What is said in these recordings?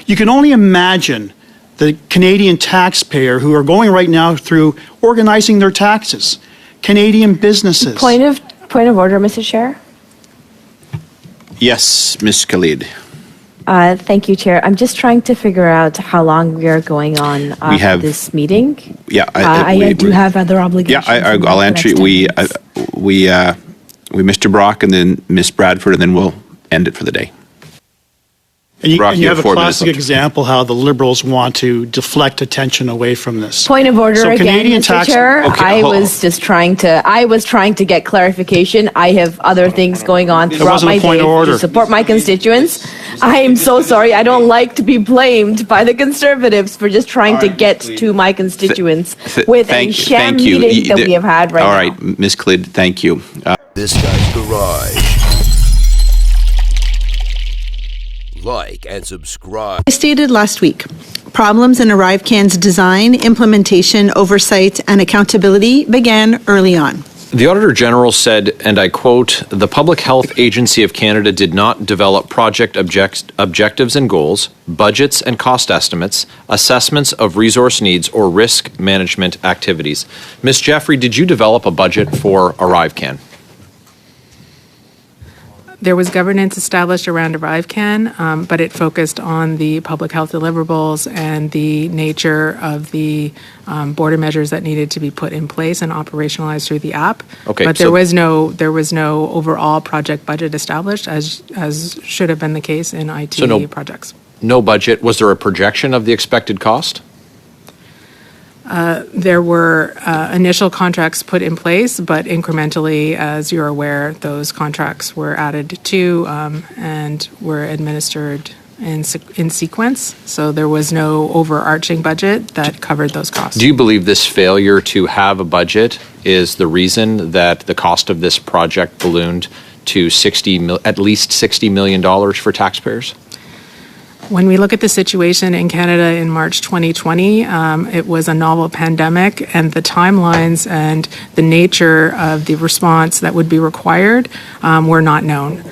You can only imagine the Canadian taxpayer who are going right now through organizing their taxes, Canadian businesses. Point of order, Mr. Chair. Yes, Ms. Khalid. Thank you, Chair. I'm just trying to figure out how long we are going on this meeting. Yeah, I do have other obligations. Yeah, I'll answer you. We Mr. Brock and then Ms. Bradford, and then we'll end it for the day. And you, Brock, and you have a 4 minutes classic left. example how the Liberals want to deflect attention away from this. Point of order So again, Canadian Mr. tax- Chair. Okay, I hold was trying to get clarification. I have other things going on throughout wasn't a my point day of order. to support my constituents. I am so sorry. I don't like to be blamed by the Conservatives for just trying to get to my constituents with a sham meeting that we have had right now. All right, Ms. Khalid, thank you. This Guy's Garage. Like and subscribe. I stated last week, problems in ArriveCAN's design, implementation, oversight, and accountability began early on. The Auditor General said, and I quote, "The Public Health Agency of Canada did not develop project objectives and goals, budgets and cost estimates, assessments of resource needs, or risk management activities." Ms. Jeffrey, did you develop a budget for ArriveCAN? There was governance established around ArriveCAN, but it focused on the public health deliverables and the nature of the border measures that needed to be put in place and operationalized through the app. Okay, but there was no overall project budget established, as should have been the case in IT projects. No budget. Was there a projection of the expected cost? There were initial contracts put in place, but incrementally, as you're aware, those contracts were added to and were administered in sequence. So there was no overarching budget that covered those costs. Do you believe this failure to have a budget is the reason that the cost of this project ballooned to at least $60 million for taxpayers? When we look at the situation in Canada in March 2020, it was a novel pandemic, and the timelines and the nature of the response that would be required were not known.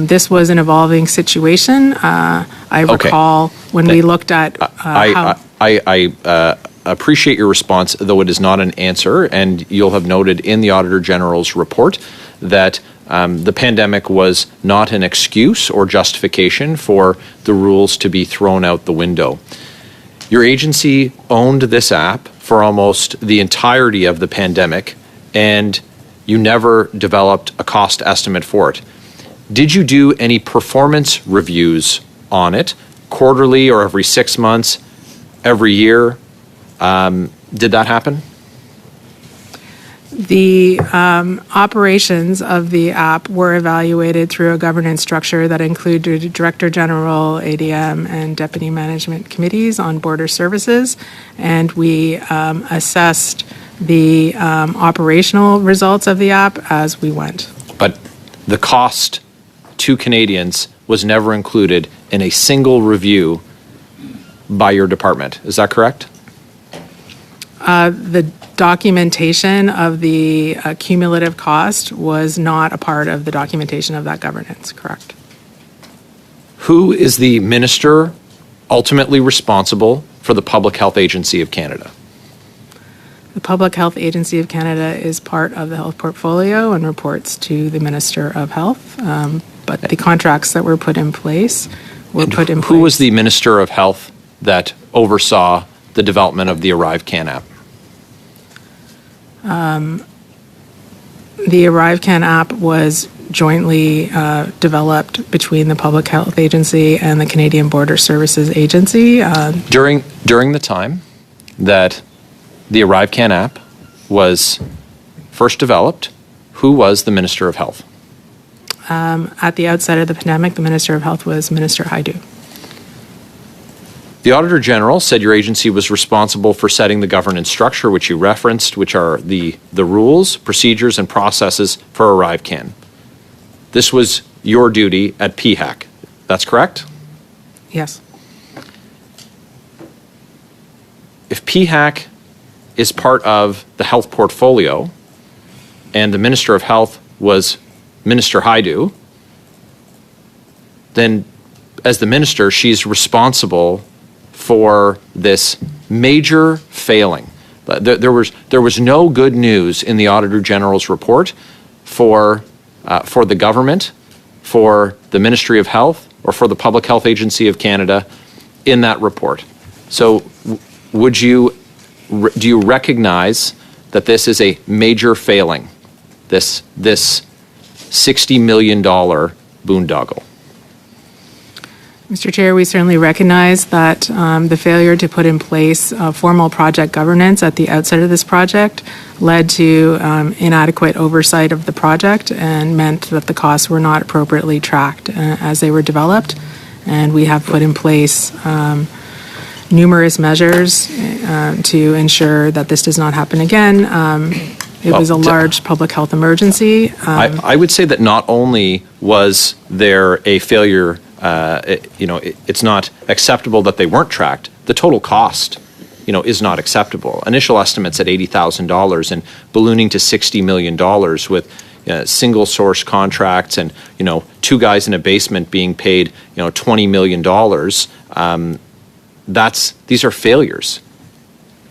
This was an evolving situation. I recall when we looked at how... I appreciate your response, though it is not an answer, and you'll have noted in the Auditor General's report that the pandemic was not an excuse or justification for the rules to be thrown out the window. Your agency owned this app for almost the entirety of the pandemic, and you never developed a cost estimate for it. Did you do any performance reviews on it, quarterly or every 6 months, every year? Did that happen? The operations of the app were evaluated through a governance structure that included Director General, ADM, and Deputy Management Committees on Border Services, and we assessed the operational results of the app as we went. But the cost to Canadians was never included in a single review by your department. Is that correct? The documentation of the cumulative cost was not a part of the documentation of that governance, correct? Who is the minister ultimately responsible for the Public Health Agency of Canada? The Public Health Agency of Canada is part of the health portfolio and reports to the Minister of Health, but the contracts that were put in place were put in place. Who was the Minister of Health that oversaw the development of the ArriveCAN app? The ArriveCAN app was jointly developed between the Public Health Agency and the Canadian Border Services Agency. During the time that the ArriveCAN app was first developed, who was the Minister of Health? At the outset of the pandemic, the Minister of Health was Minister Hajdu. The Auditor General said your agency was responsible for setting the governance structure, which you referenced, which are the rules, procedures, and processes for ArriveCAN. This was your duty at PHAC. That's correct? Yes. If PHAC is part of the health portfolio and the Minister of Health was Minister Hajdu, then as the minister, she's responsible for this major failing. There was no good news in the Auditor General's report for the government, for the Ministry of Health, or for the Public Health Agency of Canada in that report. So do you recognize that this is a major failing, this $60 million boondoggle? Mr. Chair, we certainly recognize that the failure to put in place formal project governance at the outset of this project led to inadequate oversight of the project and meant that the costs were not appropriately tracked as they were developed. And we have put in place numerous measures to ensure that this does not happen again. It was a large public health emergency. I would say that not only was there a failure, it's not acceptable that they weren't tracked. The total cost, is not acceptable. Initial estimates at $80,000 and ballooning to $60 million with single source contracts and, two guys in a basement being paid, $20 million. These are failures.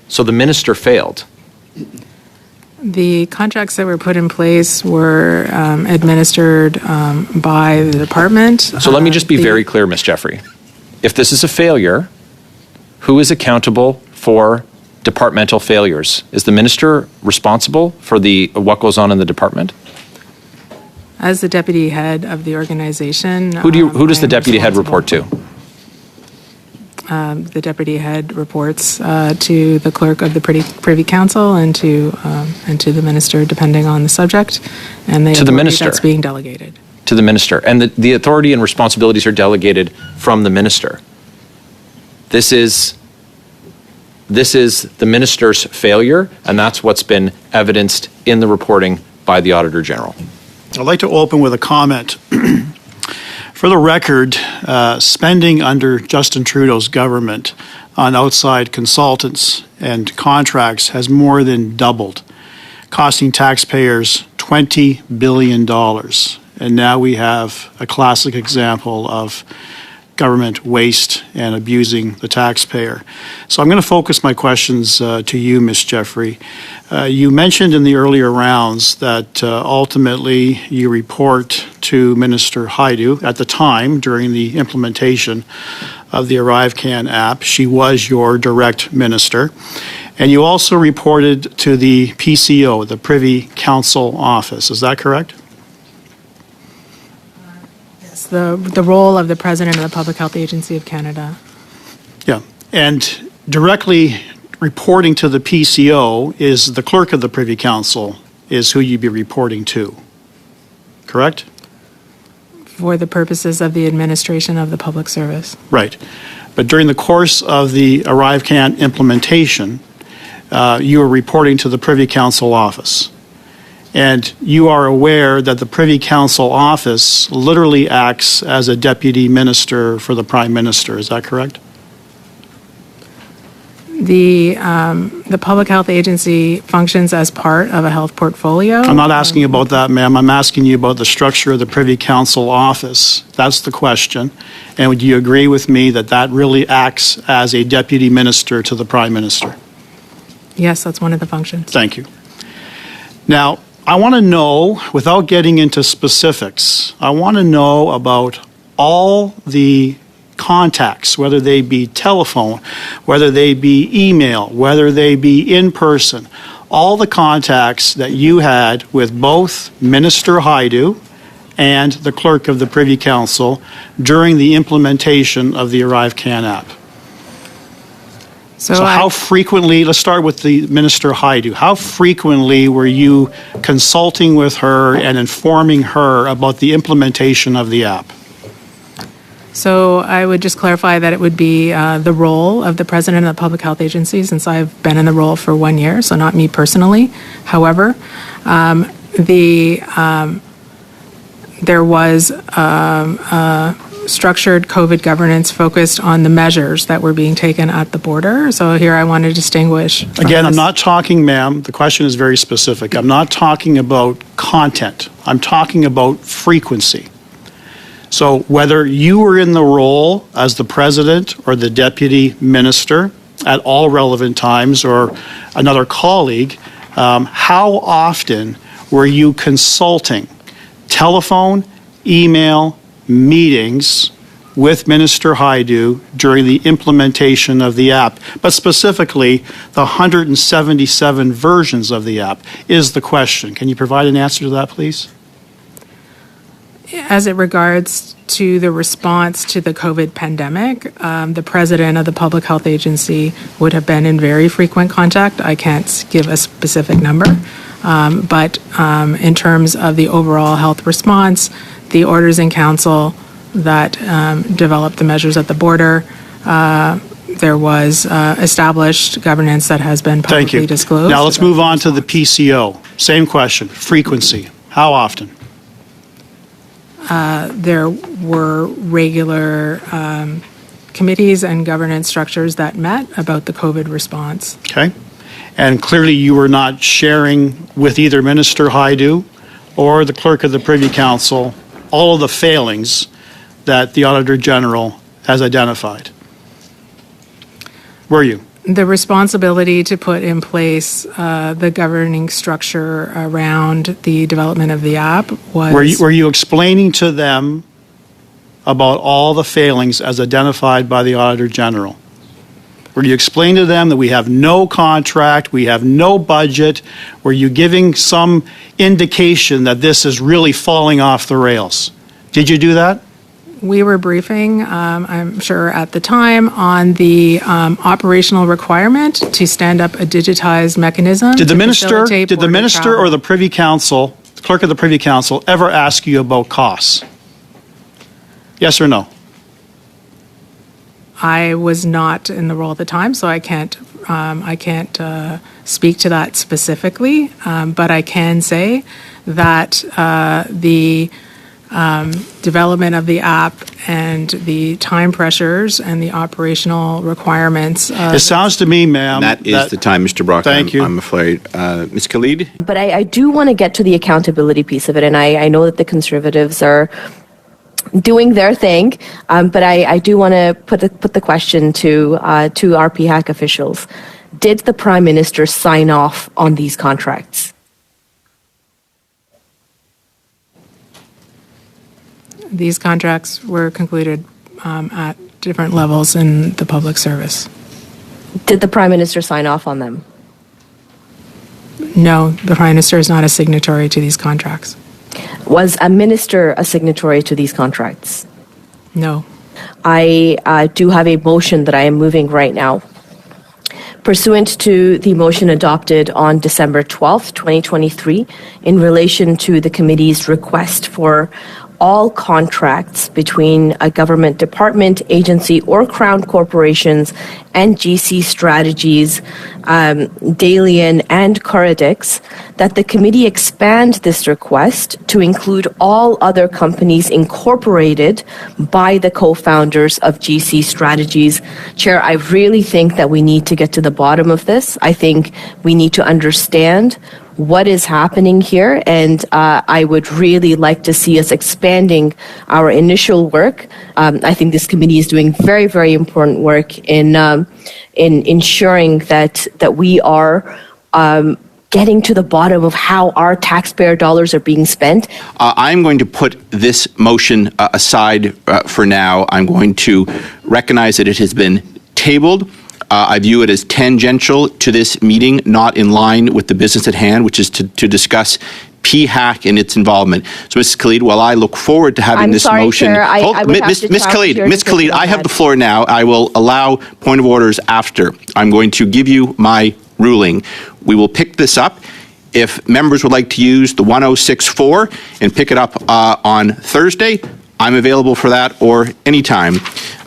So the minister failed. The contracts that were put in place were administered by the department. So let me just be very clear, Ms. Jeffrey. If this is a failure, who is accountable for departmental failures? Is the minister responsible for what goes on in the department? As the deputy head of the organization, who does the deputy head report to? The deputy head reports to the clerk of the Privy Council and to the minister, depending on the subject, and the authority that's being delegated. To the minister, and the authority and responsibilities are delegated from the minister. This is the minister's failure, and that's what's been evidenced in the reporting by the Auditor General. I'd like to open with a comment. For the record, spending under Justin Trudeau's government on outside consultants and contracts has more than doubled, costing taxpayers $20 billion. And now we have a classic example of government waste and abusing the taxpayer. So I'm going to focus my questions to you, Ms. Jeffrey. You mentioned in the earlier rounds that ultimately you report to Minister Hajdu at the time during the implementation of the ArriveCAN app. She was your direct minister. And you also reported to the PCO, the Privy Council Office. Is that correct? The role of the President of the Public Health Agency of Canada. Yeah, and directly reporting to the PCO is the clerk of the Privy Council is who you'd be reporting to, correct? For the purposes of the administration of the public service. Right, but during the course of the ArriveCAN implementation, you were reporting to the Privy Council office. And you are aware that the Privy Council office literally acts as a deputy minister for the Prime Minister. Is that correct? The Public Health Agency functions as part of a health portfolio. I'm not asking you about that, ma'am. I'm asking you about the structure of the Privy Council office. That's the question. And would you agree with me that that really acts as a deputy minister to the Prime Minister? Yes, that's one of the functions. Thank you. Now, I want to know, without getting into specifics, I want to know about all the contacts, whether they be telephone, whether they be email, whether they be in person, all the contacts that you had with both Minister Hajdu and the clerk of the Privy Council during the implementation of the ArriveCAN app. So how frequently, let's start with the Minister Hajdu, how frequently were you consulting with her and informing her about the implementation of the app? So I would just clarify that it would be the role of the President of the Public Health Agency, since I've been in the role for 1 year, so not me personally. However, there was structured COVID governance focused on the measures that were being taken at the border. So here I want to distinguish. Again, I'm not talking, ma'am, the question is very specific. I'm not talking about content. I'm talking about frequency. So whether you were in the role as the president or the deputy minister at all relevant times or another colleague, how often were you consulting telephone, email, meetings with Minister Hajdu during the implementation of the app, but specifically the 177 versions of the app is the question. Can you provide an answer to that, please? As it regards to the response to the COVID pandemic, the president of the Public Health Agency would have been in very frequent contact. I can't give a specific number, but in terms of the overall health response, the orders in council that developed the measures at the border, there was established governance that has been publicly disclosed. Now let's move on to the PCO. Same question, frequency. How often? There were regular committees and governance structures that met about the COVID response. Okay. And clearly you were not sharing with either Minister Hajdu or the Clerk of the Privy Council all of the failings that the Auditor General has identified. Were you? The responsibility to put in place the governing structure around the development of the app was... Were you explaining to them about all the failings as identified by the Auditor General? Were you explaining to them that we have no contract, we have no budget? Were you giving some indication that this is really falling off the rails? Did you do that? We were briefing, I'm sure at the time, on the operational requirement to stand up a digitized mechanism. Did the minister or the Privy Council, the Clerk of the Privy Council, ever ask you about costs? Yes or no? I was not in the role at the time, so I can't speak to that specifically. But I can say that the development of the app and the time pressures and the operational requirements. It sounds to me, ma'am. That is the time, Mr. Brock. Thank you. I'm afraid. Ms. Khalid? But I do want to get to the accountability piece of it, and I know that the Conservatives are doing their thing, but I do want to put the question to our PHAC officials. Did the Prime Minister sign off on these contracts? These contracts were concluded at different levels in the public service. Did the Prime Minister sign off on them? No, the Prime Minister is not a signatory to these contracts. Was a minister a signatory to these contracts? No. I do have a motion that I am moving right now. Pursuant to the motion adopted on December 12th, 2023, in relation to the committee's request for all contracts between a government department, agency, or Crown corporations and GC Strategies, Dalian, and Coradix, that the committee expand this request to include all other companies incorporated by the co-founders of GC Strategies. Chair, I really think that we need to get to the bottom of this. I think we need to understand what is happening here, and I would really like to see us expanding our initial work. I think this committee is doing very, very important work in ensuring that we are getting to the bottom of how our taxpayer dollars are being spent. I'm going to put this motion aside for now. I'm going to recognize that it has been tabled. I view it as tangential to this meeting, not in line with the business at hand, which is to discuss PHAC and its involvement. So, Ms. Khalid, while I look forward to having this motion... Chair, I would have to Ms. Khalid, I have the floor now. I will allow point of orders after. I'm going to give you my ruling. We will pick this up. If members would like to use the 1064 and pick it up on Thursday, I'm available for that, or anytime.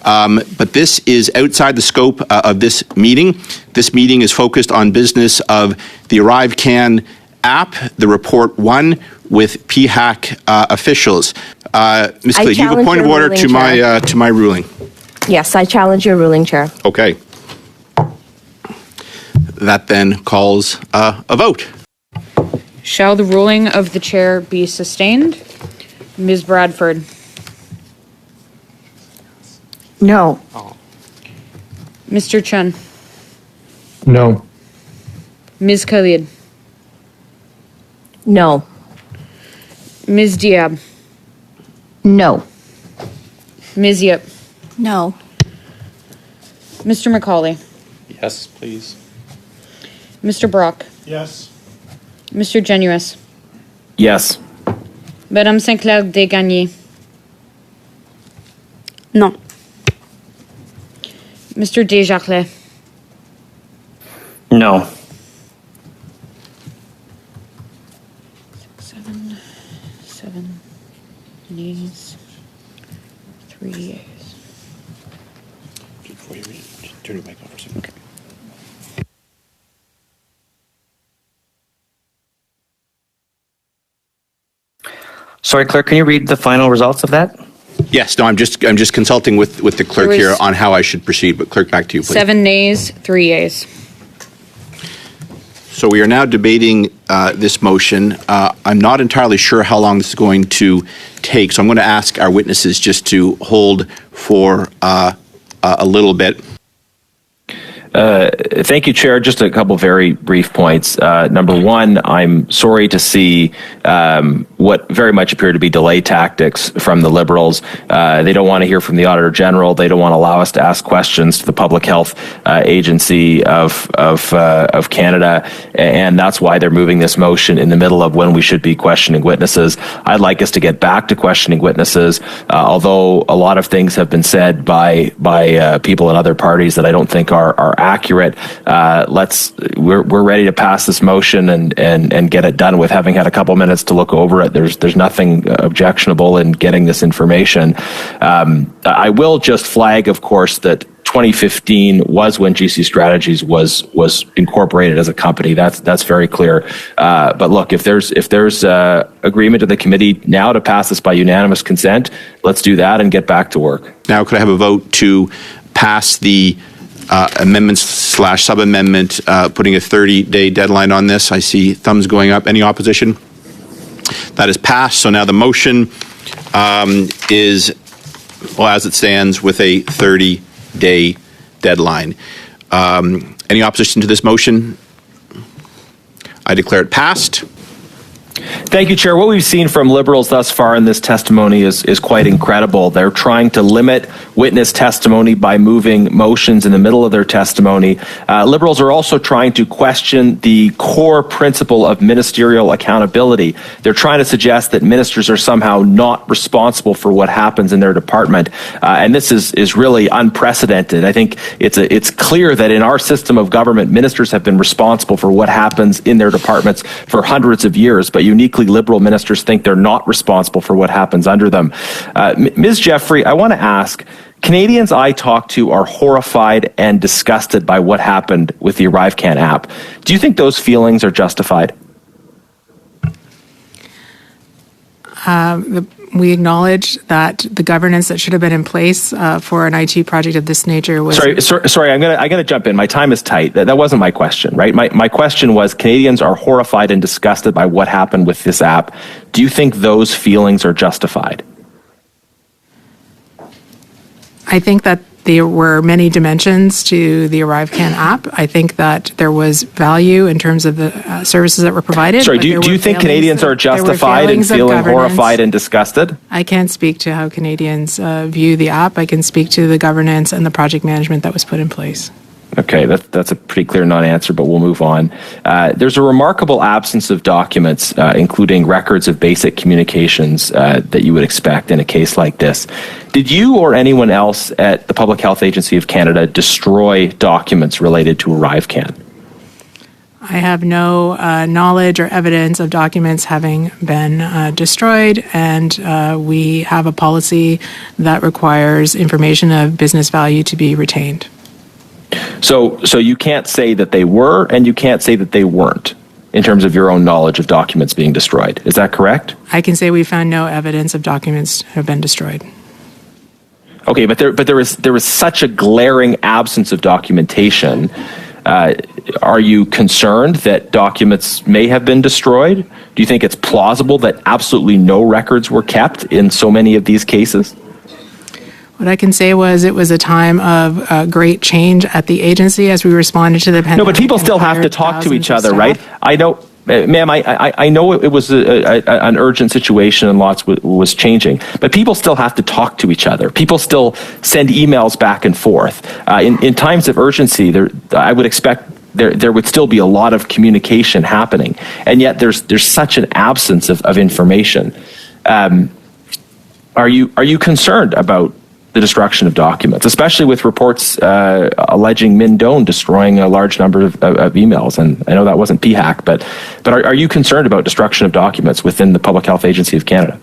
But this is outside the scope of this meeting. This meeting is focused on business of the ArriveCAN app, the report 1 with PHAC officials. Ms. Khalid, you have a point of order to my ruling. Yes, I challenge your ruling, Chair. Okay. That then calls a vote. Shall the ruling of the chair be sustained? Ms. Bradford. No. Mr. Chun, No. Ms. Khalid, No. Ms. Diab, No. Ms. Yip, No. Mr. McCauley, Yes, please. Mr. Brock, Yes. Mr. Genuis, Yes. Madame Sinclair Desgagnés, No. Mr. Desjacles, No. 7 nays, 3 yeas. Before you read it, turn your mic off for a second. Okay. Sorry, clerk, can you read the final results of that? Yes, no, I'm just consulting with the clerk There was- here on how I should proceed, but clerk, back to you, please. 7 nays, 3 yeas. So we are now debating this motion. I'm not entirely sure how long this is going to take, so I'm going to ask our witnesses just to hold for a little bit. Thank you, Chair. Just a couple very brief points. Number one, I'm sorry to see what very much appear to be delay tactics from the Liberals. They don't want to hear from the Auditor General. They don't want to allow us to ask questions to the Public Health Agency of Canada, and that's why they're moving this motion in the middle of when we should be questioning witnesses. I'd like us to get back to questioning witnesses, although a lot of things have been said by people in other parties that I don't think are accurate. We're ready to pass this motion and get it done with, having had a couple minutes to look over it. There's nothing objectionable in getting this information. I will just flag, of course, that 2015 was when GC Strategies was incorporated as a company. That's very clear. But look, if there's agreement of the committee now to pass this by unanimous consent, let's do that and get back to work. Now, could I have a vote to pass the amendment/sub-amendment, putting a 30-day deadline on this? I see thumbs going up. Any opposition? That is passed. So now the motion is, well, as it stands, with a 30-day deadline. Any opposition to this motion? I declare it passed. Thank you, Chair. What we've seen from Liberals thus far in this testimony is quite incredible. They're trying to limit witness testimony by moving motions in the middle of their testimony. Liberals are also trying to question the core principle of ministerial accountability. They're trying to suggest that ministers are somehow not responsible for what happens in their department. And this is really unprecedented. I think it's clear that in our system of government, ministers have been responsible for what happens in their departments for hundreds of years, but uniquely Liberal ministers think they're not responsible for what happens under them. Ms. Jeffrey, I want to ask, Canadians I talk to are horrified and disgusted by what happened with the ArriveCAN app. Do you think those feelings are justified? We acknowledge that the governance that should have been in place for an IT project of this nature was... Sorry, I'm gonna jump in. My time is tight. That wasn't my question, right? My question was, Canadians are horrified and disgusted by what happened with this app. Do you think those feelings are justified? I think that there were many dimensions to the ArriveCAN app. I think that there was value in terms of the services that were provided. Sorry, do you think Canadians are justified in feeling horrified and disgusted? I can't speak to how Canadians view the app. I can speak to the governance and the project management that was put in place. Okay, that's a pretty clear non-answer, but we'll move on. There's a remarkable absence of documents, including records of basic communications that you would expect in a case like this. Did you or anyone else at the Public Health Agency of Canada destroy documents related to ArriveCAN? I have no knowledge or evidence of documents having been destroyed, and we have a policy that requires information of business value to be retained. So you can't say that they were, and you can't say that they weren't, in terms of your own knowledge of documents being destroyed. Is that correct? I can say we found no evidence of documents have been destroyed. Okay, but there was such a glaring absence of documentation. Are you concerned that documents may have been destroyed? Do you think it's plausible that absolutely no records were kept in so many of these cases? What I can say was it was a time of great change at the agency as we responded to the pandemic. No, but people still have to talk to each other, right? I know, ma'am, I know it was an urgent situation and lots was changing, but people still have to talk to each other. People still send emails back and forth. In times of urgency, I would expect there would still be a lot of communication happening, and yet there's such an absence of information. Are you concerned about the destruction of documents, especially with reports alleging Mindone destroying a large number of emails? And I know that wasn't PHAC, but are you concerned about destruction of documents within the Public Health Agency of Canada?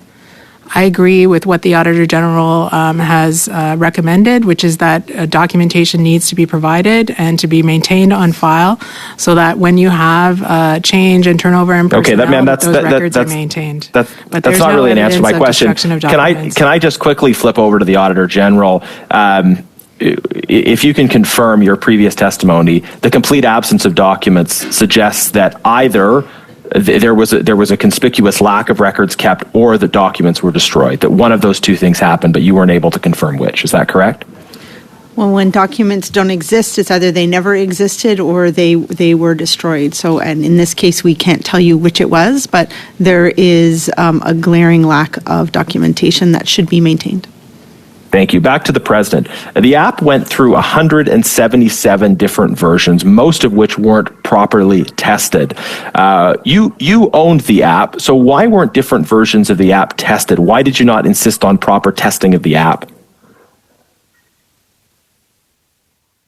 I agree with what the Auditor General has recommended, which is that documentation needs to be provided and to be maintained on file so that when you have change and turnover in personnel, those records are maintained. That's not really an answer to my question. Can I just quickly flip over to the Auditor General? If you can confirm your previous testimony, the complete absence of documents suggests that either there was a conspicuous lack of records kept or the documents were destroyed, that one of those two things happened, but you weren't able to confirm which. Is that correct? Well, when documents don't exist, it's either they never existed or they were destroyed. So, and in this case, we can't tell you which it was, but there is a glaring lack of documentation that should be maintained. Thank you. Back to the president. The app went through 177 different versions, most of which weren't properly tested. You owned the app, so why weren't different versions of the app tested? Why did you not insist on proper testing of the app?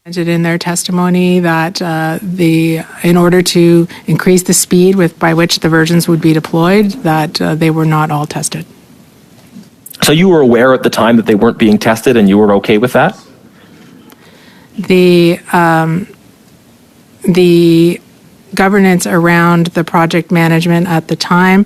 In their testimony that in order to increase the speed by which the versions would be deployed, that they were not all tested. So you were aware at the time that they weren't being tested and you were okay with that? The governance around the project management at the time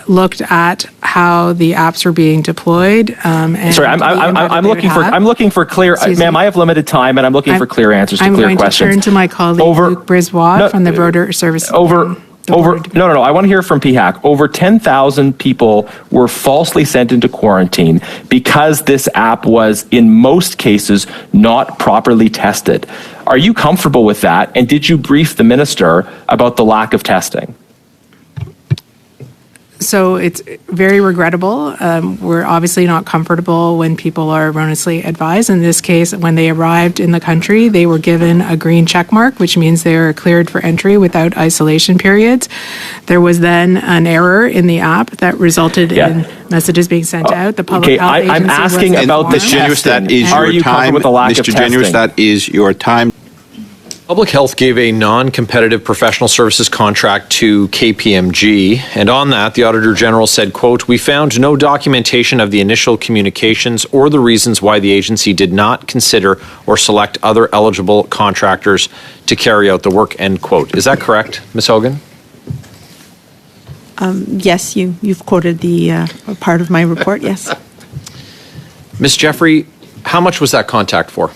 looked at how the apps were being deployed. Sorry, I'm looking for clear. Ma'am, I have limited time, and I'm looking for clear answers to clear questions. I'm going to turn to my colleague Luc Brisbois from the Border Service. No, I want to hear from PHAC. Over 10,000 people were falsely sent into quarantine because this app was, in most cases, not properly tested. Are you comfortable with that? And did you brief the minister about the lack of testing? So it's very regrettable. We're obviously not comfortable when people are erroneously advised. In this case, when they arrived in the country, they were given a green check mark, which means they were cleared for entry without isolation periods. There was then an error in the app that resulted in messages being sent out. The Public Health Agency I'm asking about the testing. Are you comfortable with the lack of testing? Mr. Jenius, that is your time. Public Health gave a non-competitive professional services contract to KPMG, and on that, the Auditor General said, quote, "We found no documentation of the initial communications or the reasons why the agency did not consider or select other eligible contractors to carry out the work," end quote. Is that correct, Ms. Hogan? Yes, you've quoted the part of my report, yes. Ms. Jeffrey, how much was that contact for?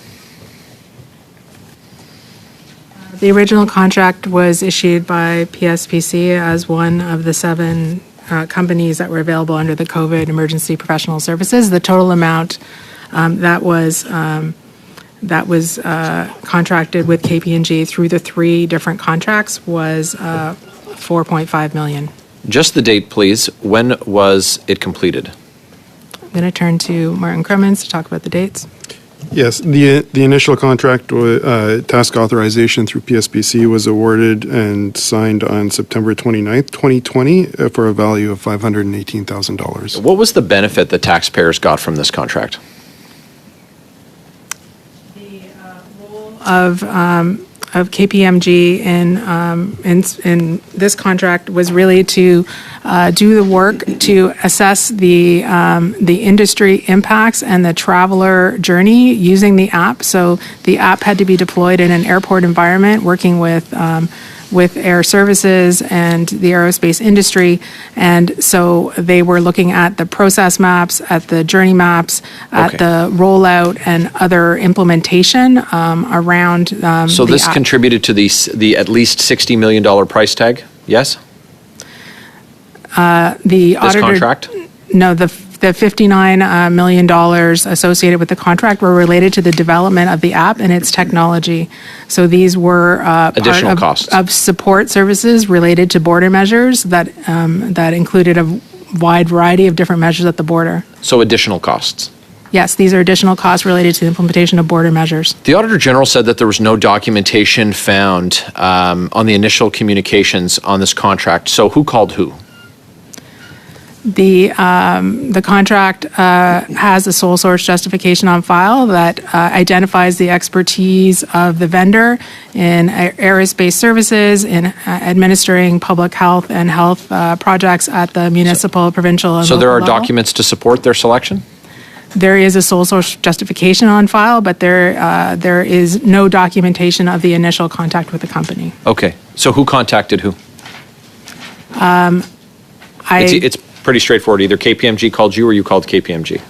The original contract was issued by PSPC as one of the 7 companies that were available under the COVID emergency professional services. The total amount that was contracted with KPMG through the 3 different contracts was $4.5 million. Just the date, please. When was it completed? I'm going to turn to Martin Cremens to talk about the dates. Yes, the initial contract task authorization through PSPC was awarded and signed on September 29th, 2020 for a value of $518,000. What was the benefit that taxpayers got from this contract? The role of KPMG in this contract was really to do the work to assess the industry impacts and the traveler journey using the app. So the app had to be deployed in an airport environment, working with Air Services and the aerospace industry. And so they were looking at the process maps, at the journey maps, at the rollout and other implementation around So this contributed to the at least $60 million price tag, yes? The auditor, contract? No, the The $59 million associated with the contract were related to the development of the app and its technology. So these were Additional part costs. of support services related to border measures that included a wide variety of different measures at the border. So additional costs. Yes, these are additional costs related to the implementation of border measures. The Auditor General said that there was no documentation found on the initial communications on this contract. So who called who? The contract has a sole source justification on file that identifies the expertise of the vendor in aerospace services, in administering public health and health projects at the municipal, provincial, and So there are local level. documents to support their selection? There is a sole source justification on file, but there is no documentation of the initial contact with the company. Okay. So who contacted who? It's pretty straightforward. Either KPMG called you or you called KPMG.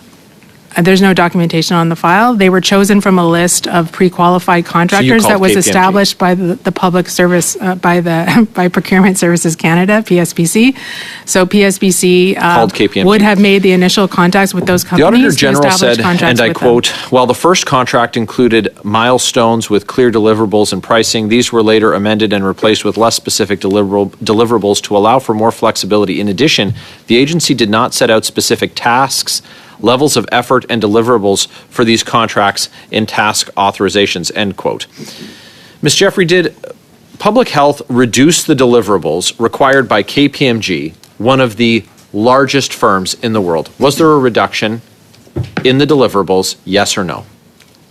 There's no documentation on the file. They were chosen from a list of pre-qualified contractors that called was KPMG. established by the public service, by Procurement Services Canada, PSPC. So PSPC Called KPMG. would have made the initial contacts with those The companies. Auditor to General establish said, contracts and I with them. quote, while the first contract included milestones with clear deliverables and pricing, these were later amended and replaced with less specific deliverables to allow for more flexibility. In addition, the agency did not set out specific tasks, levels of effort, and deliverables for these contracts in task authorizations, end quote. Ms. Jeffrey, did public health reduce the deliverables required by KPMG, one of the largest firms in the world? Was there a reduction in the deliverables, yes or no?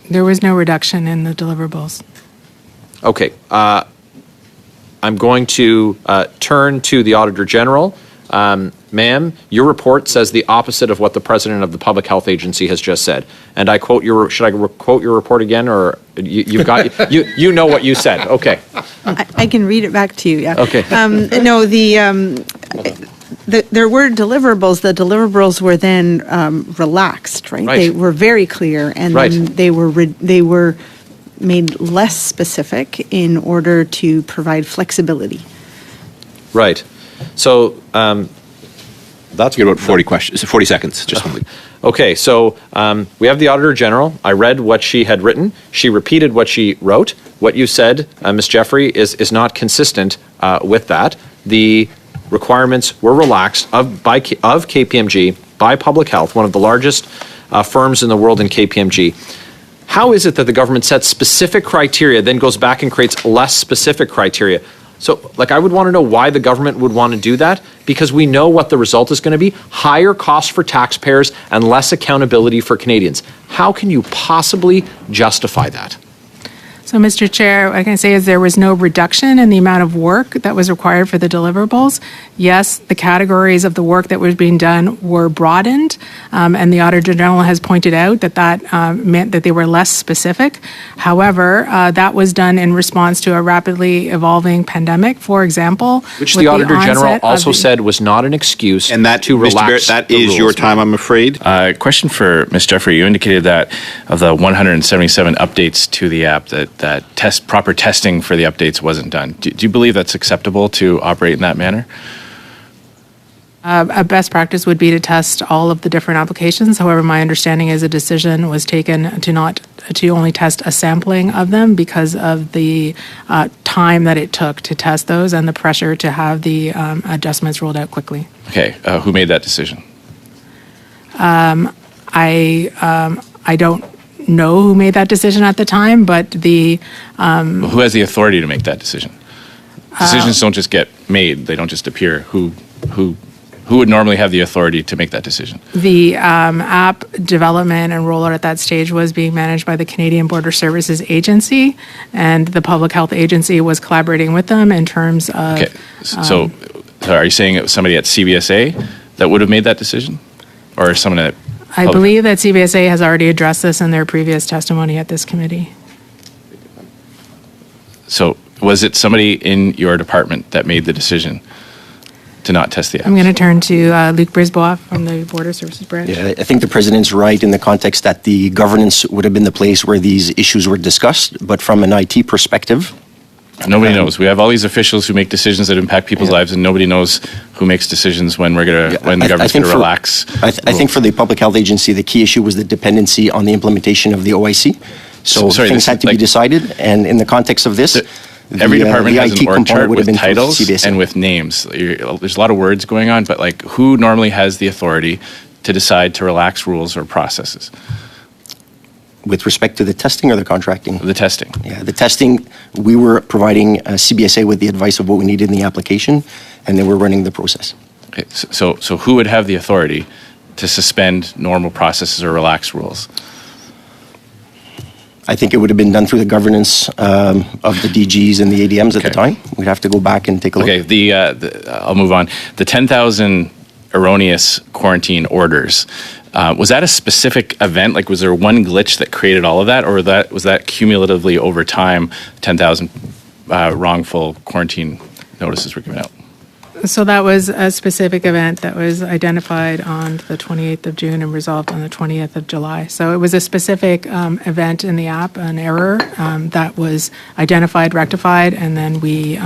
There was no reduction in the deliverables. Okay. I'm going to turn to the Auditor General. Ma'am, your report says the opposite of what the president of the Public Health Agency has just said. And I quote your, should I quote your report again, or you've got, you know what you said. Okay. I can read it back to you, yeah. Okay. No, there were deliverables. The deliverables were then relaxed, right? Right. They were very clear, and Right. then they were made less specific in order to provide flexibility. Right. So that's You got about 40 seconds. Just one. Okay, so we have the Auditor General. I read what she had written. She repeated what she wrote. What you said, Ms. Jeffrey, is not consistent with that. The requirements were relaxed of KPMG by Public Health, one of the largest firms in the world in KPMG. How is it that the government sets specific criteria, then goes back and creates less specific criteria? So, I would want to know why the government would want to do that, because we know what the result is going to be: higher costs for taxpayers and less accountability for Canadians. How can you possibly justify that? So, Mr. Chair, what I can say is there was no reduction in the amount of work that was required for the deliverables. Yes, the categories of the work that was being done were broadened, and the Auditor General has pointed out that meant that they were less specific. However, that was done in response to a rapidly evolving pandemic, for example. Which the Auditor General also said was not an excuse And that, to Mr. relax Barrett, that the is your rules. time, I'm afraid. Question for Ms. Jeffrey. You indicated that of the 177 updates to the app, that proper testing for the updates wasn't done. Do you believe that's acceptable to operate in that manner? A best practice would be to test all of the different applications. However, my understanding is a decision was taken to only test a sampling of them because of the time that it took to test those and the pressure to have the adjustments rolled out quickly. Okay, who made that decision? I don't know who made that decision at the time, but Who has the authority to make that decision? Decisions don't just get made; they don't just appear. Who would normally have the authority to make that decision? the app development and rollout at that stage was being managed by the Canadian Border Services Agency, and the Public Health Agency was collaborating with them in terms of. Okay, so are you saying it was somebody at CBSA that would have made that decision, or someone at? I believe that CBSA has already addressed this in their previous testimony at this committee. So was it somebody in your department that made the decision to not test the apps? I'm going to turn to Luc Brisbois from the Border Services Branch. Yeah, I think the president's right in the context that the governance would have been the place where these issues were discussed, but from an IT perspective, Nobody knows. We have all these officials who make decisions that impact people's lives, and nobody knows who makes decisions when the government's going to relax. I think for the Public Health Agency, the key issue was the dependency on the implementation of the OIC. So things had to be decided, and in the context of this, every department has an org chart with titles CBSA. and with names. There's a lot of words going on, but like, who normally has the authority to decide to relax rules or processes? With respect to the testing or the contracting? The testing. Yeah, the testing, we were providing CBSA with the advice of what we needed in the application, and they were running the process. Okay, so who would have the authority to suspend normal processes or relax rules? I think it would have been done through the governance of the DGs and the ADMs at the time. We'd have to go back and take a look. Okay, I'll move on. The 10,000 erroneous quarantine orders, was that a specific event? Like, was there one glitch that created all of that, or was that cumulatively over time, 10,000 wrongful quarantine notices were given out? So that was a specific event that was identified on the 28th of June and resolved on the 20th of July. So it was a specific event in the app, an error that was identified, rectified, and then the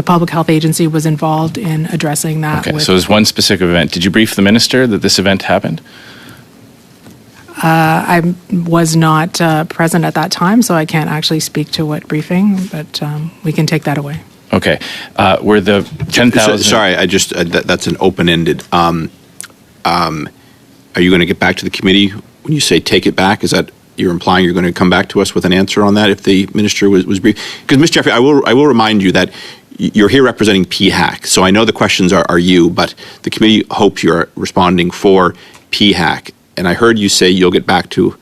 Public Health Agency was involved in addressing that. Okay, so it was one specific event. Did you brief the minister that this event happened? I was not present at that time, so I can't actually speak to what briefing, but we can take that away. Okay. Were the 10,000... Sorry, that's an open-ended. Are you going to get back to the committee when you say take it back? Is that you're implying you're going to come back to us with an answer on that if the minister was briefed? Because, Mr. Jeffrey, I will remind you that you're here representing PHAC, so I know the questions are you, but the committee hopes you're responding for PHAC. And I heard you say you'll come back to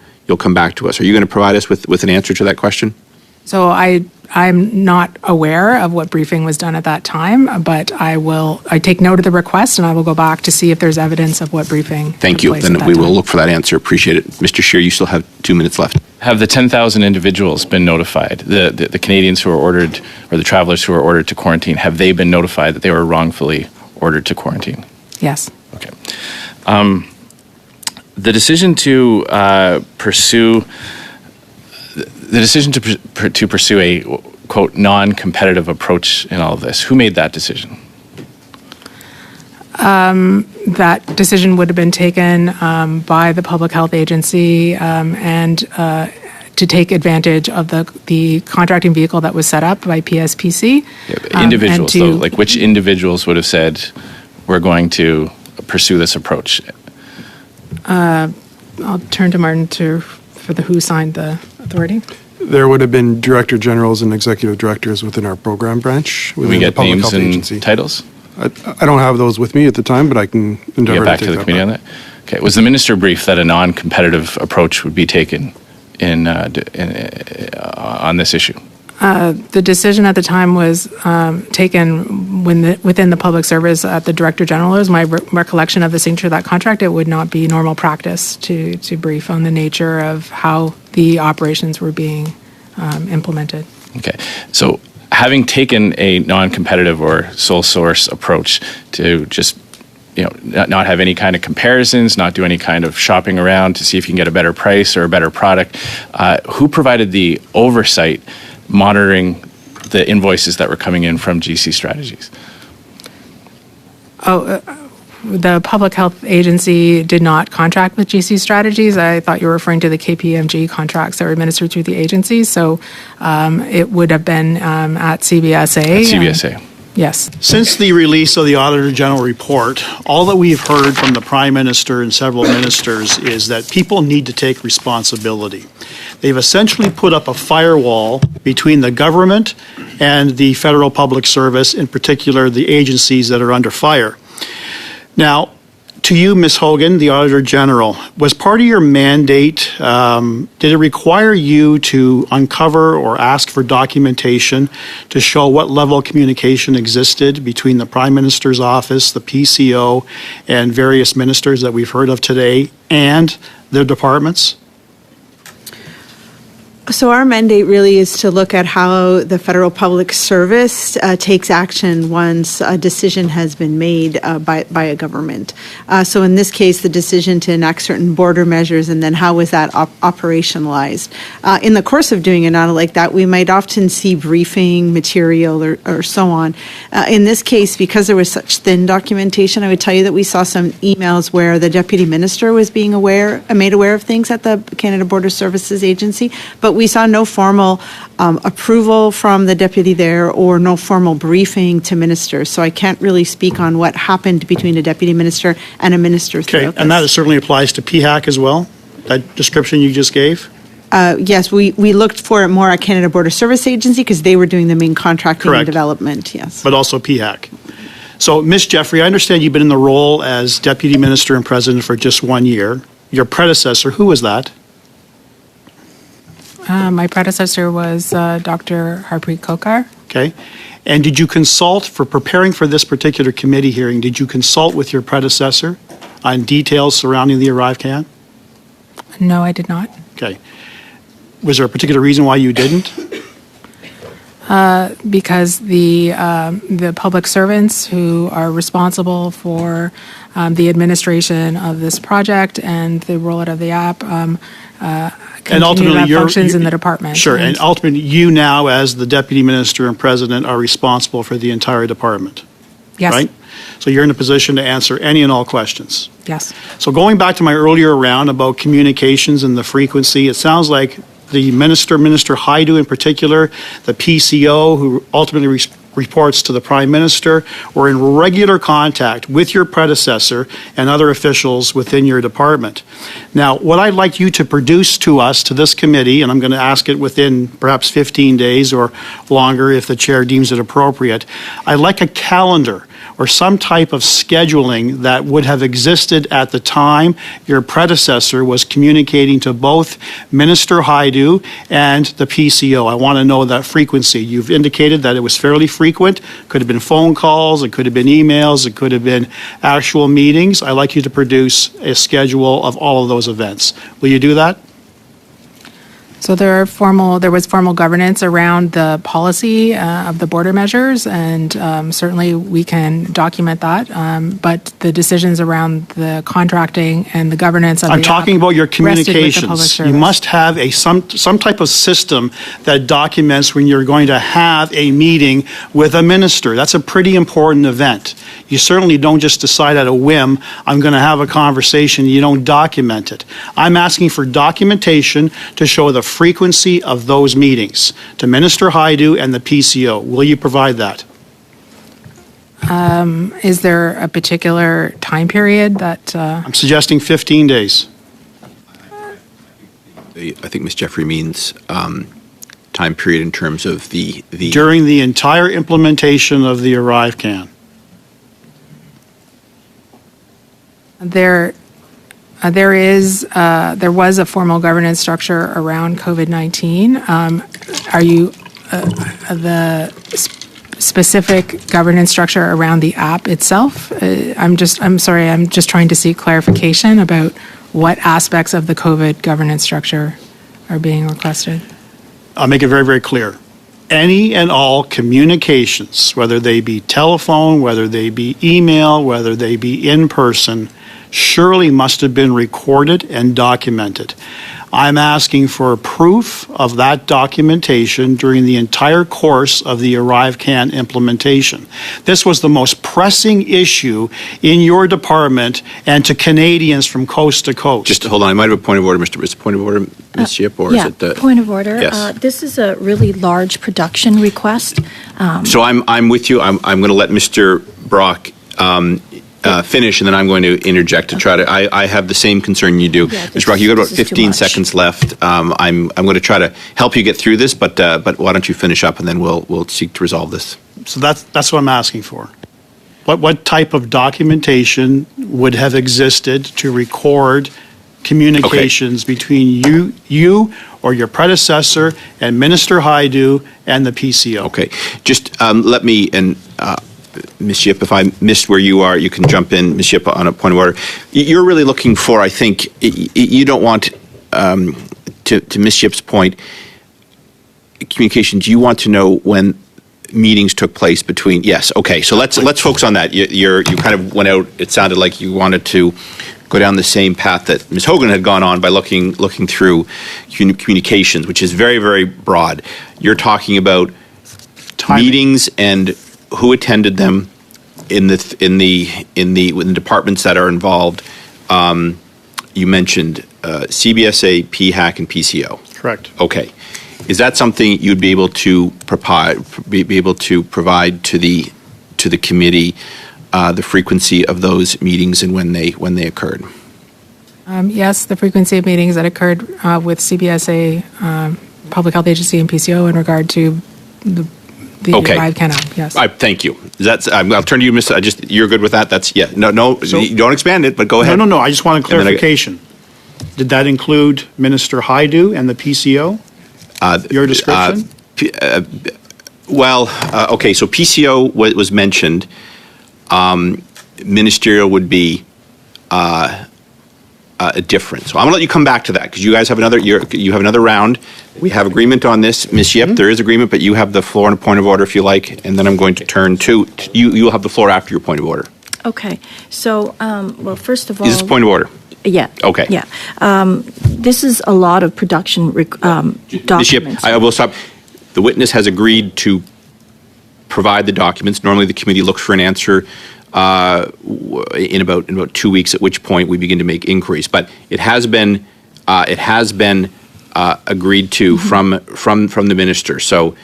us. Are you going to provide us with an answer to that question? So I'm not aware of what briefing was done at that time, but I take note of the request and I will go back to see if there's evidence of what briefing. Thank you. Then we will look for that answer. Appreciate it. Mr. Scheer, you still have 2 minutes left. Have the 10,000 individuals been notified? The Canadians who are ordered, or the travelers who are ordered to quarantine, have they been notified that they were wrongfully ordered to quarantine? Yes. Okay. The decision to pursue a, quote, non-competitive approach in all of this, who made that decision? That decision would have been taken by the Public Health Agency and to take advantage of the contracting vehicle that was set up by PSPC. Yeah, individuals, though, like which individuals would have said, we're going to pursue this approach? I'll turn to Martin for the who signed the authority. There would have been director generals and executive directors within our program branch. We get names and titles? I don't have those with me at the time, but I can endeavor get back to the committee on that. Okay. Was the minister briefed that a non-competitive approach would be taken on this issue? The decision at the time was taken within the public service at the director general. It was my recollection of the signature of that contract. It would not be normal practice to brief on the nature of how the operations were being implemented. Okay. So having taken a non-competitive or sole source approach to just not have any kind of comparisons, not do any kind of shopping around to see if you can get a better price or a better product, who provided the oversight monitoring the invoices that were coming in from GC Strategies? The Public Health Agency did not contract with GC Strategies. I thought you were referring to the KPMG contracts that were administered through the agency. So it would have been at CBSA. At CBSA. Yes. Since the release of the Auditor General report, all that we've heard from the Prime Minister and several ministers is that people need to take responsibility. They've essentially put up a firewall between the government and the federal public service, in particular the agencies that are under fire. Now, to you, Ms. Hogan, the Auditor General, was part of your mandate, did it require you to uncover or ask for documentation to show what level of communication existed between the Prime Minister's office, the PCO, and various ministers that we've heard of today, and their departments? So our mandate really is to look at how the Federal Public Service takes action once a decision has been made by a government. So in this case, the decision to enact certain border measures, and then how was that operationalized? In the course of doing an audit like that, we might often see briefing material or so on. In this case, because there was such thin documentation, I would tell you that we saw some emails where the Deputy Minister was being made aware of things at the Canada Border Services Agency, but we saw no formal approval from the deputy there or no formal briefing to ministers. So I can't really speak on what happened between a deputy minister and a minister. Okay, and that certainly applies to PHAC as well, that description you just gave? Yes, we looked for it more at Canada Border Service Agency because they were doing the main contracting Correct. and development, yes. But also PHAC. So, Ms. Jeffrey, I understand you've been in the role as Deputy Minister and President for just 1 year. Your predecessor, who was that? My predecessor was Dr. Harpreet Kokar. Okay. And did you consult, for preparing for this particular committee hearing, did you consult with your predecessor on details surrounding the ArriveCAN? No, I did not. Okay. Was there a particular reason why you didn't? Because the public servants who are responsible for the administration of this project and the rollout of the app continue to have functions in the department. Sure, and ultimately you now as the Deputy Minister and President are responsible for the entire department. Yes. Right? So you're in a position to answer any and all questions. Yes. So going back to my earlier round about communications and the frequency, it sounds like the Minister Haidu in particular, the PCO, who ultimately reports to the Prime Minister, were in regular contact with your predecessor and other officials within your department. Now, what I'd like you to produce to us, to this committee, and I'm going to ask it within perhaps 15 days or longer if the chair deems it appropriate, I'd like a calendar or some type of scheduling that would have existed at the time your predecessor was communicating to both Minister Haidu and the PCO. I want to know that frequency. You've indicated that it was fairly frequent. Could have been phone calls, it could have been emails, it could have been actual meetings. I'd like you to produce a schedule of all of those events. Will you do that? So there was formal governance around the policy of the border measures, and certainly we can document that. But the decisions around the contracting and the governance of I'm talking about your communications. You must have some type of system that documents when you're going to have a meeting with a minister. That's a pretty important event. You certainly don't just decide at a whim, I'm going to have a conversation. You don't document it. I'm asking for documentation to show the frequency of those meetings to Minister Haidu and the PCO. Will you provide that? Is there a particular time period that... I'm suggesting 15 days. I think Ms. Jeffrey means time period in terms of the... During the entire implementation of the ArriveCAN. There was a formal governance structure around COVID-19. Are you the specific governance structure around the app itself? I'm sorry, I'm just trying to seek clarification about what aspects of the COVID governance structure are being requested. I'll make it very, very clear. Any and all communications, whether they be telephone, whether they be email, whether they be in person, surely must have been recorded and documented. I'm asking for proof of that documentation during the entire course of the ArriveCAN implementation. This was the most pressing issue in your department and to Canadians from coast to coast. Just hold on, I might have a point of order, Mr. Is it point of order, Ms. Yip, or yeah, is it the... point of order. Yes. This is a really large production request. So I'm with you. I'm going to let Mr. Brock finish, and then I'm going to interject to try to. I have the same concern you do, Mr. Brock. You got about 15 seconds left. I'm going to try to help you get through this, but why don't you finish up, and then we'll seek to resolve this. So that's what I'm asking for. What type of documentation would have existed to record communications between you or your predecessor and Minister Haidu and the PCO? Okay, just let me and. Ms. Yip, if I missed where you are, you can jump in, Ms. Yip, on a point of order. You're really looking for, I think, you don't want, to Ms. Yip's point, communication, do you want to know when meetings took place between? Yes. Okay. So let's focus on that. You kind of went out. It sounded like you wanted to go down the same path that Ms. Hogan had gone on by looking through communications, which is very, very broad. You're talking about meetings and who attended them in the departments that are involved. You mentioned CBSA, PHAC, and PCO. Correct. Okay. Is that something you'd be able to provide to the committee, the frequency of those meetings and when they occurred? Yes, the frequency of meetings that occurred with CBSA, Public Health Agency, and PCO in regard to the ArriveCAN app. Yes. Thank you. I'll turn to you, Ms. You're good with that? That's No, so, you don't expand it, but go ahead. No. I just want a clarification. Did that include Minister Haidu and the PCO? Your description? Okay, so PCO was mentioned. Ministerial would be different. So I'm going to let you come back to that because you guys have you have another round. We have agreement on this. Ms. Yip, there is agreement, but you have the floor on a point of order if you like, and then I'm going to turn to you. You'll have the floor after your point of order. Okay. So, well, first of all... Is this point of order? Yeah. Okay. Yeah. This is a lot of production documents. Ms. Yip, I will stop. The witness has agreed to provide the documents. Normally, the committee looks for an answer in about 2 weeks, at which point we begin to make inquiries. But it has been agreed to from the minister. So,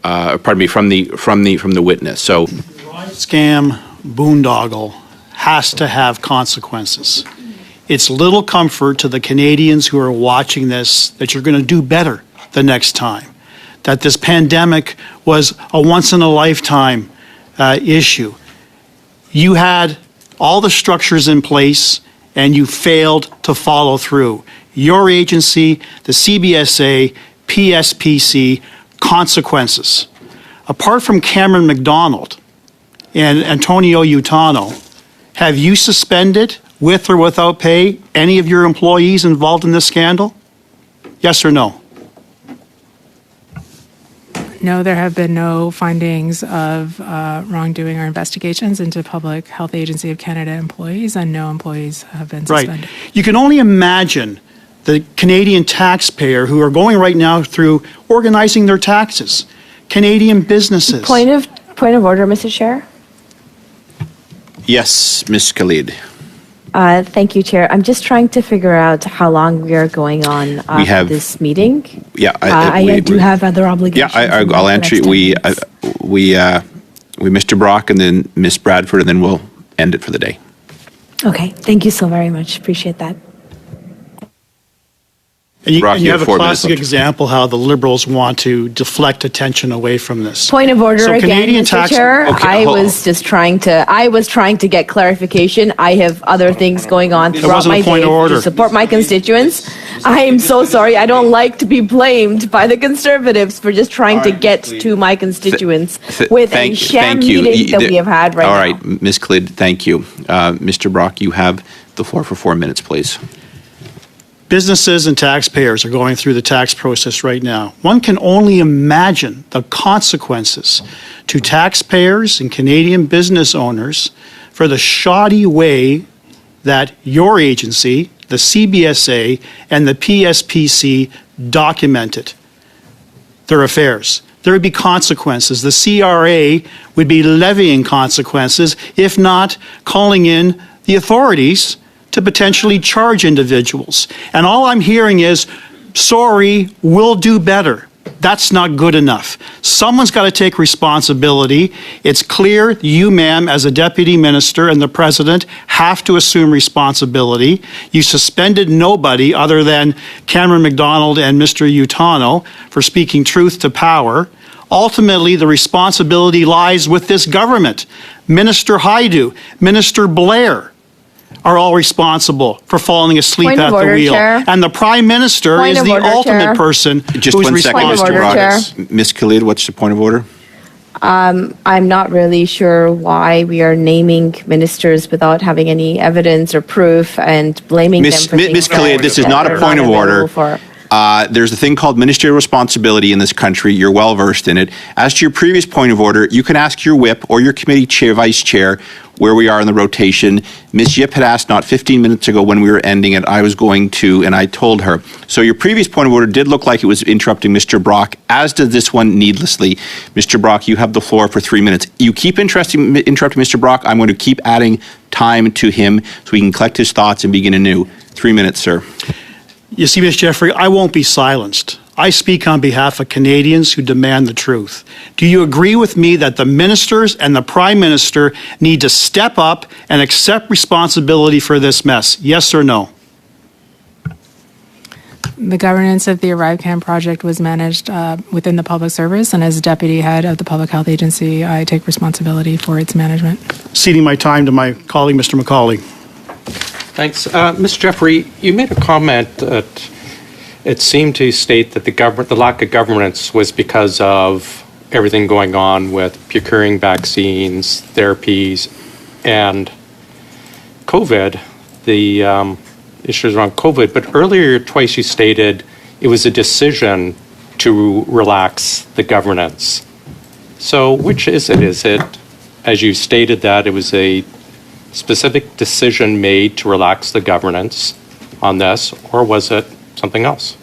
pardon me, from the witness. So, Scam Boondoggle has to have consequences. It's little comfort to the Canadians who are watching this that you're going to do better the next time, that this pandemic was a once-in-a-lifetime issue. You had all the structures in place, and you failed to follow through. Your agency, the CBSA, PSPC, consequences. Apart from Cameron McDonald and Antonio Utano, have you suspended, with or without pay, any of your employees involved in this scandal? Yes or no? No, there have been no findings of wrongdoing or investigations into Public Health Agency of Canada employees, and no employees have been suspended. Right. You can only imagine the Canadian taxpayer who are going right now through organizing their taxes, Canadian businesses. Point of order, Mr. Chair. yes, Ms. Khalid. Thank you, Chair. I'm just trying to figure out how long we are going on this meeting. Yeah, I do have other obligations. Yeah, I'll answer you. We Mr. Brock and then Ms. Bradford, and then we'll end it for the day. Okay, thank you so very much. Appreciate that. And you have a classic example how the Liberals want to deflect attention away from this. Point of order again, Canadian Mr. Chair. I was trying to get clarification. I have other things going on throughout my day to support my constituents. I am so sorry. I don't like to be blamed by the Conservatives for just trying to get to my constituents with a sham meeting that we have had right now. All right, Ms. Khalid, thank you. Mr. Brock, you have the floor for 4 minutes, please. Businesses and taxpayers are going through the tax process right now. One can only imagine the consequences to taxpayers and Canadian business owners for the shoddy way that your agency, the CBSA, and the PSPC documented their affairs. There would be consequences. The CRA would be levying consequences, if not calling in the authorities to potentially charge individuals. And all I'm hearing is, sorry, we'll do better. That's not good enough. Someone's got to take responsibility. It's clear you, ma'am, as a deputy minister and the president have to assume responsibility. You suspended nobody other than Cameron McDonald and Mr. Utano for speaking truth to power. Ultimately, the responsibility lies with this government. Minister Haidu, Minister Blair, are all responsible for falling asleep at the wheel. Chair. And the Prime Minister is the ultimate person Just who's 1 second, responsible. Mr. Brock. Ms. Khalid, what's the point of order? I'm not really sure why we are naming ministers without having any evidence or proof and blaming them for things Ms. Khalid, this is not a point of order. There's a thing called ministerial responsibility in this country. You're well versed in it. As to your previous point of order, you can ask your whip or your committee chair, vice chair, where we are in the rotation. Ms. Yip had asked not 15 minutes ago when we were ending it. I was going to, and I told her. So your previous point of order did look like it was interrupting Mr. Brock, as does this one needlessly. Mr. Brock, you have the floor for 3 minutes. You keep interrupting Mr. Brock. I'm going to keep adding time to him so he can collect his thoughts and begin anew. 3 minutes, sir. You see, Ms. Jeffrey, I won't be silenced. I speak on behalf of Canadians who demand the truth. Do you agree with me that the ministers and the Prime Minister need to step up and accept responsibility for this mess? Yes or no? The governance of the ArriveCAN project was managed within the public service, and as deputy head of the public health agency, I take responsibility for its management. Ceding my time to my colleague, Mr. McCauley. Thanks. Mr. Jeffrey, you made a comment that it seemed to state that the lack of governance was because of everything going on with procuring vaccines, therapies, and COVID, the issues around COVID. But earlier twice you stated it was a decision to relax the governance. So which is it? Is it, as you stated, that it was a specific decision made to relax the governance on this, or was it something else?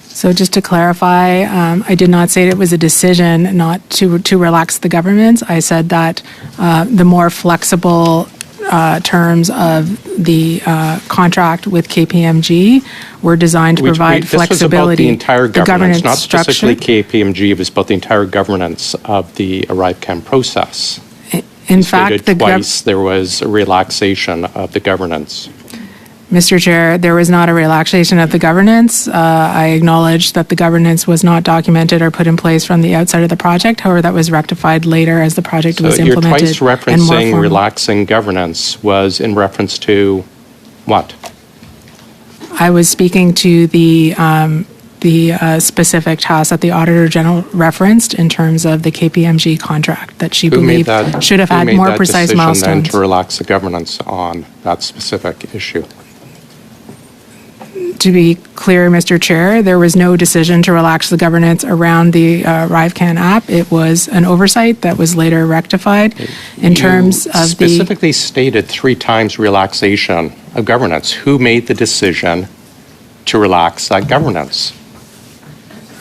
So just to clarify, I did not say it was a decision not to relax the governance. I said that the more flexible terms of the contract with KPMG were designed to provide flexibility. This was about the entire governance, not specifically KPMG. It was about the entire governance of the ArriveCAN process. In fact, twice there was a relaxation of the governance. Mr. Chair, there was not a relaxation of the governance. I acknowledge that the governance was not documented or put in place from the outset of the project. However, that was rectified later as the project was implemented. So you're twice referencing relaxing governance was in reference to what? I was speaking to the specific task that the Auditor General referenced in terms of the KPMG contract that she believed should have had more precise milestones. Who made that decision then to relax the governance on that specific issue? To be clear, Mr. Chair, there was no decision to relax the governance around the ArriveCAN app. It was an oversight that was later rectified in terms of the... You specifically stated 3 times relaxation of governance. Who made the decision to relax that governance?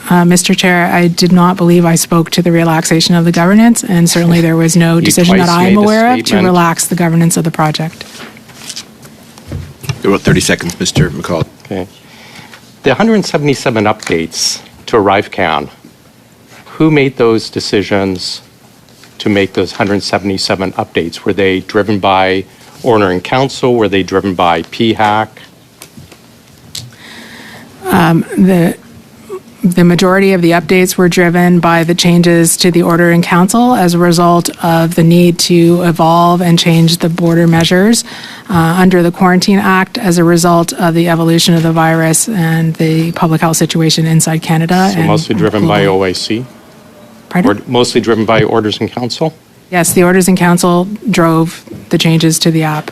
Mr. Chair, I did not believe I spoke to the relaxation of the governance, and certainly there was no decision that I'm aware of to relax the governance of the project. About 30 seconds, Mr. McCall. Okay. The 177 updates to ArriveCAN, who made those decisions to make those 177 updates? Were they driven by Order in Council? Were they driven by PACP? The majority of the updates were driven by the changes to the Order in Council as a result of the need to evolve and change the border measures under the Quarantine Act as a result of the evolution of the virus and the public health situation inside Canada. So mostly driven by OIC? Pardon? Or mostly driven by Orders in Council? Yes, the Orders in Council drove the changes to the app.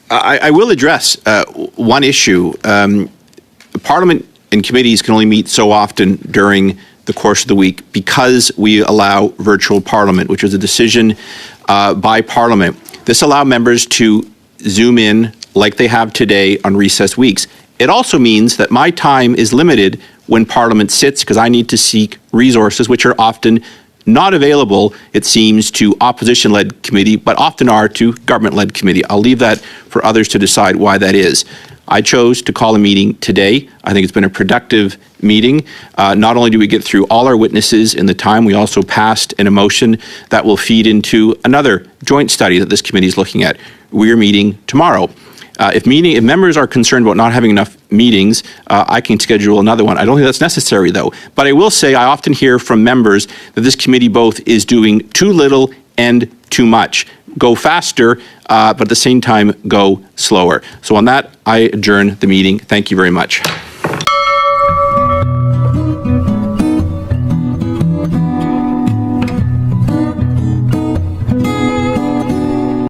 I will address one issue. Parliament and committees can only meet so often during the course of the week because we allow virtual Parliament, which was a decision by Parliament. This allowed members to Zoom in like they have today on recess weeks. It also means that my time is limited when Parliament sits because I need to seek resources which are often not available, it seems, to opposition-led committee, but often are to government-led committee. I'll leave that for others to decide why that is. I chose to call a meeting today. I think it's been a productive meeting. Not only do we get through all our witnesses in the time, we also passed an motion that will feed into another joint study that this committee is looking at. We're meeting tomorrow. If members are concerned about not having enough meetings, I can schedule another one. I don't think that's necessary, though. But I will say I often hear from members that this committee both is doing too little and too much. Go faster, but at the same time, go slower. So on that, I adjourn the meeting. Thank you very much.